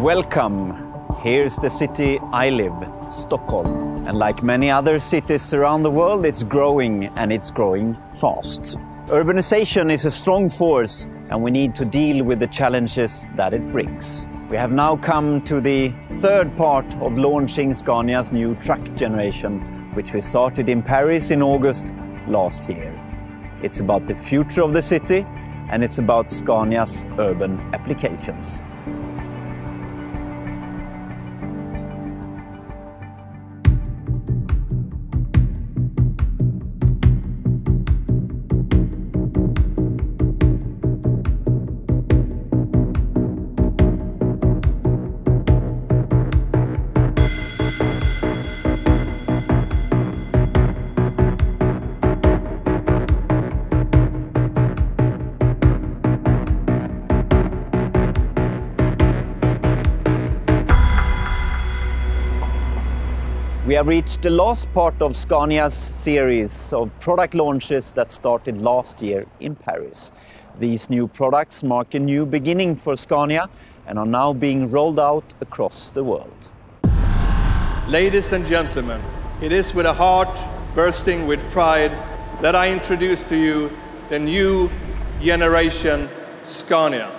Welcome. Here's the city I live, Stockholm. And like many other cities around the world, it's growing, and it's growing fast. Urbanization is a strong force, and we need to deal with the challenges that it brings. We have now come to the third part of launching Scania's new truck generation, which we started in Paris in August last year. It's about the future of the city, and it's about Scania's urban applications. We have reached the last part of Scania's series of product launches that started last year in Paris. These new products mark a new beginning for Scania and are now being rolled out across the world. Ladies and gentlemen, it is with a heart bursting with pride that I introduce to you the new generation Scania.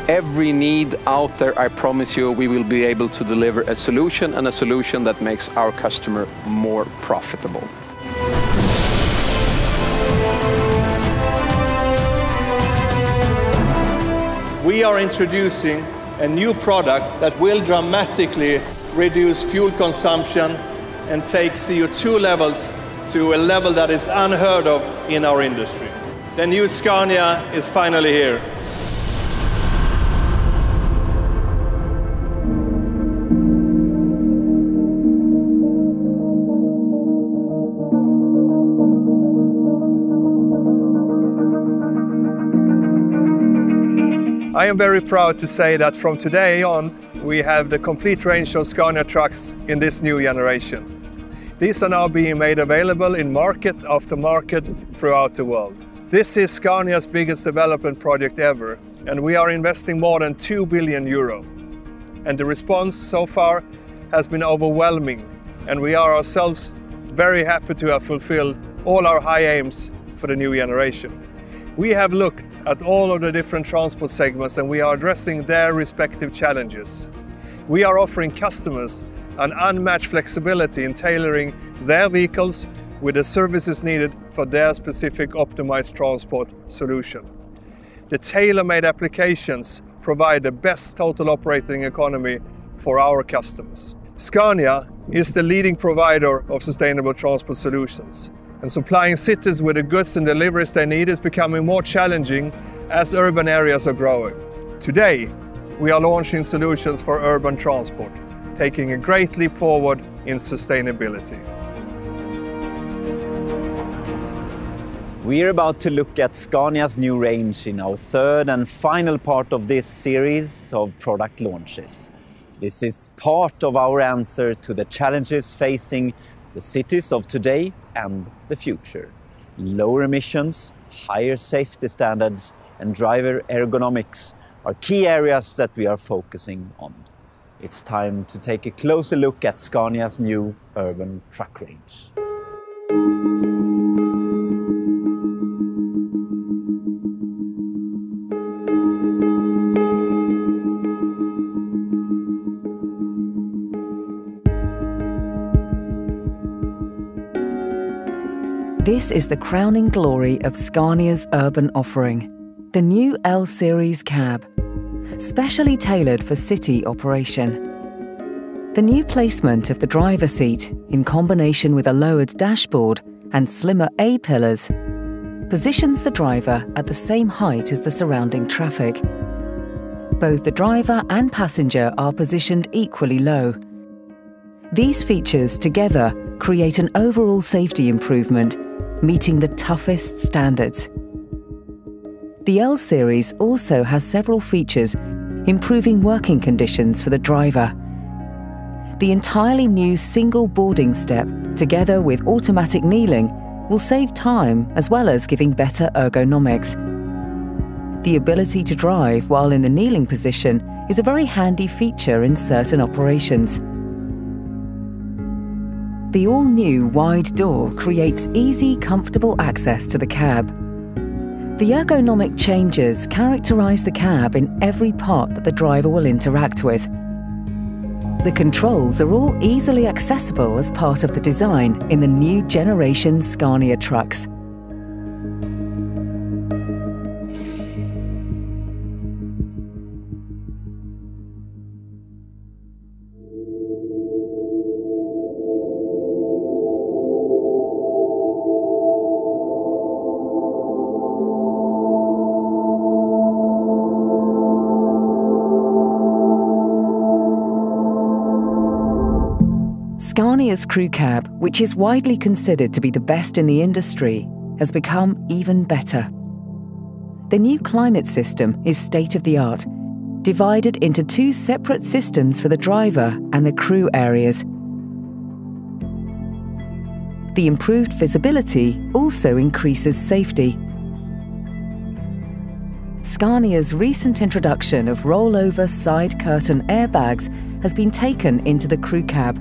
Every need out there, I promise you, we will be able to deliver a solution, and a solution that makes our customer more profitable. We are introducing a new product that will dramatically reduce fuel consumption and take CO2 levels to a level that is unheard of in our industry. The new Scania is finally here. I am very proud to say that from today on, we have the complete range of Scania trucks in this new generation. These are now being made available in market after market throughout the world. This is Scania's biggest development project ever, and we are investing more than 2 billion euro. And the response so far has been overwhelming, and we are ourselves very happy to have fulfilled all our high aims for the new generation. We have looked at all of the different transport segments, and we are addressing their respective challenges. We are offering customers an unmatched flexibility in tailoring their vehicles with the services needed for their specific optimized transport solution. The tailor-made applications provide the best total operating economy for our customers. Scania is the leading provider of sustainable transport solutions, and supplying cities with the goods and deliveries they need is becoming more challenging as urban areas are growing. Today, we are launching solutions for urban transport, taking a great leap forward in sustainability. We are about to look at Scania's new range in our third and final part of this series of product launches. This is part of our answer to the challenges facing the cities of today and the future. Lower emissions, higher safety standards, and driver ergonomics are key areas that we are focusing on. It's time to take a closer look at Scania's new urban truck range. This is the crowning glory of Scania's urban offering, the new L-Series cab, specially tailored for city operation. The new placement of the driver's seat, in combination with a lowered dashboard and slimmer A-pillars, positions the driver at the same height as the surrounding traffic. Both the driver and passenger are positioned equally low. These features together create an overall safety improvement, meeting the toughest standards. The L-Series also has several features improving working conditions for the driver. The entirely new single boarding step, together with automatic kneeling, will save time as well as giving better ergonomics. The ability to drive while in the kneeling position is a very handy feature in certain operations. The all-new wide door creates easy, comfortable access to the cab. The ergonomic changes characterize the cab in every part that the driver will interact with. The controls are all easily accessible as part of the design in the new generation Scania trucks. Scania's crew cab, which is widely considered to be the best in the industry, has become even better. The new climate system is state-of-the-art, divided into two separate systems for the driver and the crew areas. The improved visibility also increases safety. Scania's recent introduction of rollover side curtain airbags has been taken into the crew cab.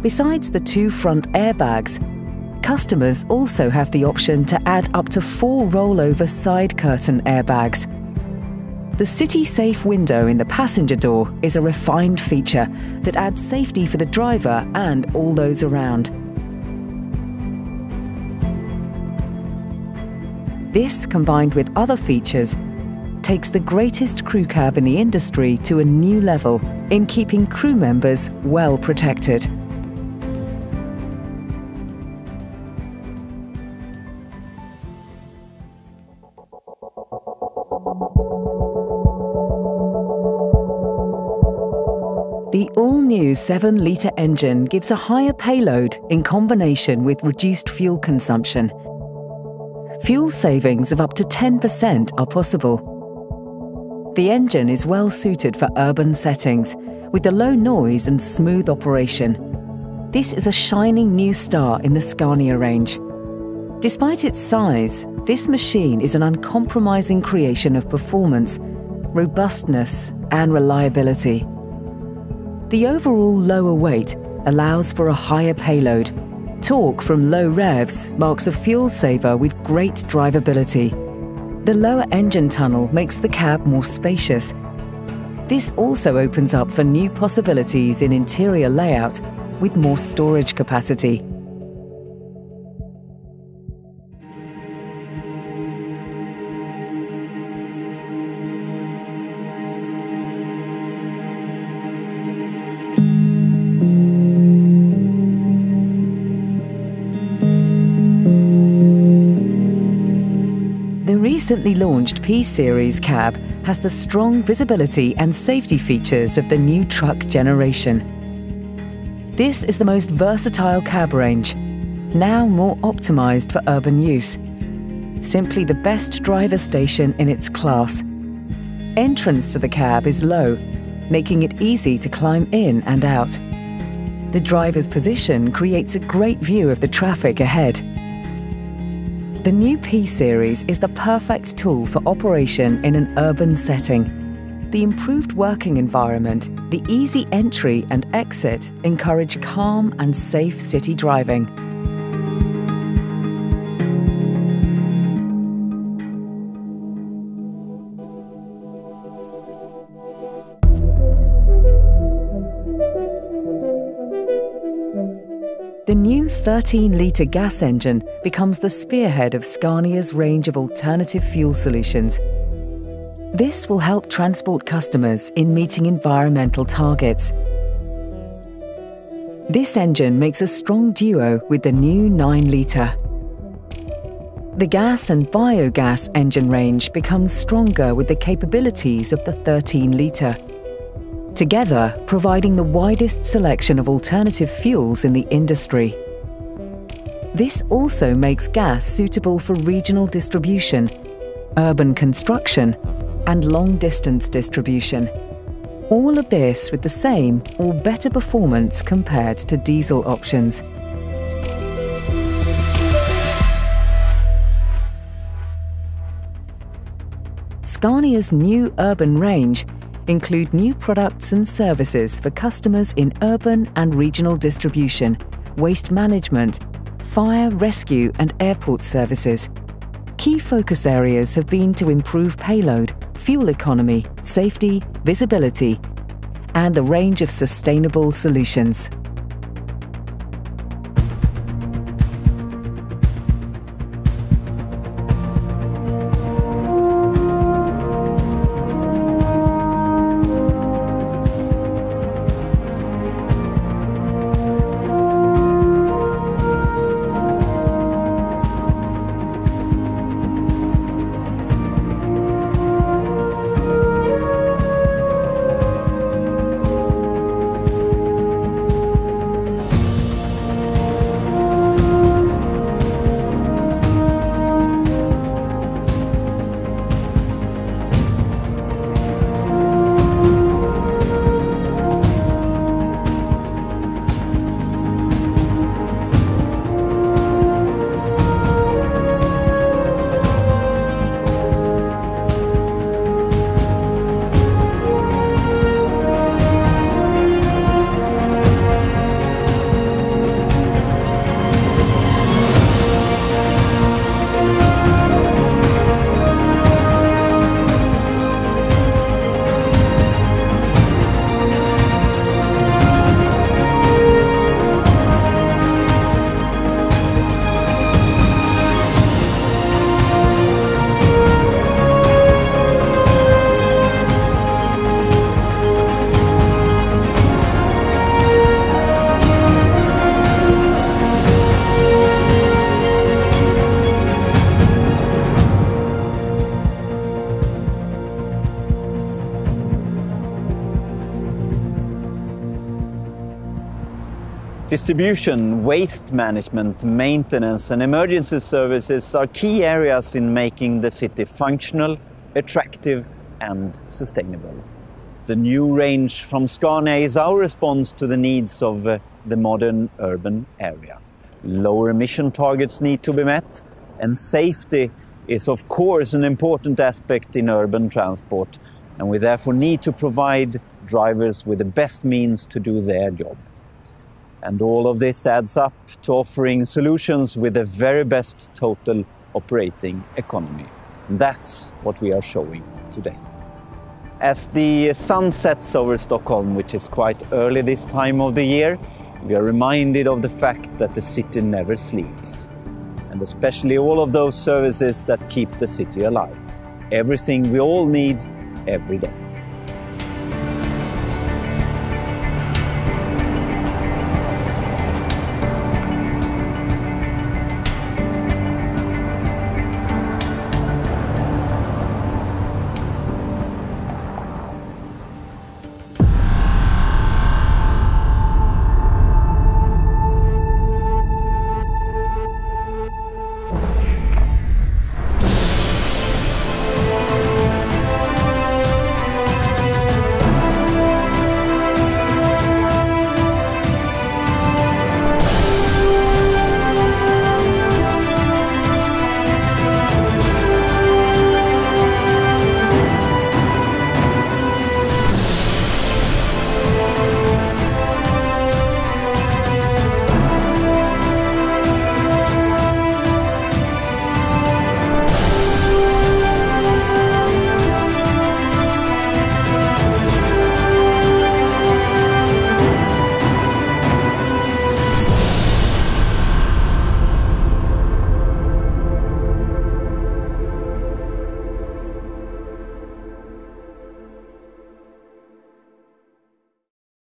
Besides the two front airbags, customers also have the option to add up to 4 rollover side curtain airbags. The city-safe window in the passenger door is a refined feature that adds safety for the driver and all those around. This, combined with other features, takes the greatest crew cab in the industry to a new level in keeping crew members well protected. The all-new 7-litre engine gives a higher payload in combination with reduced fuel consumption. Fuel savings of up to 10% are possible. The engine is well suited for urban settings, with the low noise and smooth operation. This is a shining new star in the Scania range. Despite its size, this machine is an uncompromising creation of performance, robustness, and reliability. The overall lower weight allows for a higher payload. Torque from low revs marks a fuel saver with great drivability. The lower engine tunnel makes the cab more spacious. This also opens up for new possibilities in interior layout with more storage capacity. The recently launched P-Series cab has the strong visibility and safety features of the new truck generation. This is the most versatile cab range, now more optimized for urban use. Simply the best driver station in its class. Entrance to the cab is low, making it easy to climb in and out. The driver's position creates a great view of the traffic ahead. The new P-Series is the perfect tool for operation in an urban setting. The improved working environment, the easy entry and exit encourage calm and safe city driving. The new 13-litre gas engine becomes the spearhead of Scania's range of alternative fuel solutions. This will help transport customers in meeting environmental targets. This engine makes a strong duo with the new 9-litre. The gas and biogas engine range becomes stronger with the capabilities of the 13-litre. Together providing the widest selection of alternative fuels in the industry. This also makes gas suitable for regional distribution, urban construction, and long-distance distribution. All of this with the same or better performance compared to diesel options. Scania's new urban range include new products and services for customers in urban and regional distribution, waste management, fire, rescue and airport services. Key focus areas have been to improve payload, fuel economy, safety, visibility, and a range of sustainable solutions. Distribution, waste management, maintenance and emergency services are key areas in making the city functional, attractive and sustainable. The new range from Scania is our response to the needs of the modern urban area. Lower emission targets need to be met, and safety is of course an important aspect in urban transport, and we therefore need to provide drivers with the best means to do their job. And all of this adds up to offering solutions with the very best total operating economy. That's what we are showing today. As the sun sets over Stockholm, which is quite early this time of the year, we are reminded of the fact that the city never sleeps. And especially all of those services that keep the city alive. Everything we all need every day.